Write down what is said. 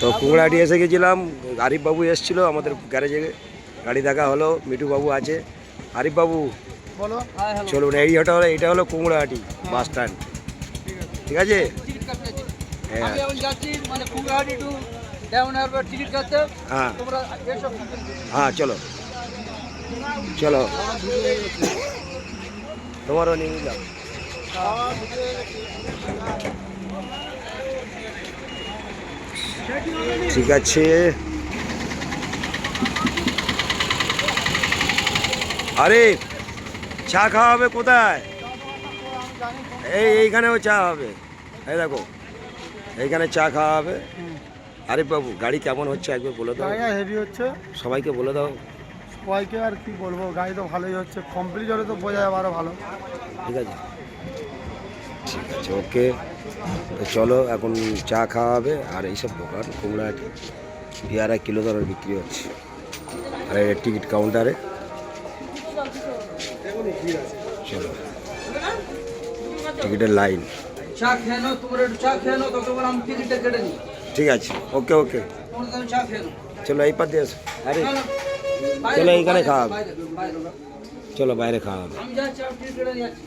তো কুমড়াহাটি এসে গেছিলাম, আরিফ বাবু এসেছিলো আমাদের গ্যারেজে, গাড়ি দেখা হলো, মিঠু বাবু আছে। আরিফ বাবু বলো। চলুন, এইটা হলো কুমড়াহাটি বাস স্ট্যান্ড, ঠিক আছে? হ্যাঁ আমি এখন যাচ্ছি মানে কুমড়াহাটি টু ডায়মন্ড হারবার টিকিট কাটতে। হ্যাঁ তোমরা এসব হ্যাঁ, চলো চলো, তোমারও নিয়ে নিলাম। ঠিক আছে, আরে চা খাওয়া হবে কোথায়? এইখানেও চা হবে, এই দেখো এইখানে চা খাওয়া হবে। আরিফ বাবু গাড়ি কেমন হচ্ছে একবার বলে দাও, জায়গা হেভি হচ্ছে। সবাইকে বলে দাও। সবাইকে আর কি বলবো, গাড়ি তো ভালোই হচ্ছে, কমপ্লিট হলে তো বোঝা যাবে আরও ভালো। ঠিক আছে, ঠিক আছে, ওকে। তো চলো এখন চা খাওয়া হবে। আর এইসব দোকান কুমড়াহাটি পেয়ারা কিলো দরে বিক্রি হচ্ছে, আর এই টিকিট কাউন্টারে। চলো, টিকিটের লাইন। চা খেয়ে নাও, তোমরা একটু চা খেয়ে নাও, ততক্ষণ আমি টিকিটটা কেটে নিই। ঠিক আছে, ওকে ওকে। তোমরা তাহলে চা খেয়ে নাও। চলো এই পার দিয়ে এসো। আরে বাইরে, চলো এইখানে খাওয়া হবে, বাইরে, বাইরে। চলো বাইরে খাওয়া হবে। আমি যাচ্ছি, আমি টিকিট কেটে নিয়ে যাচ্ছি।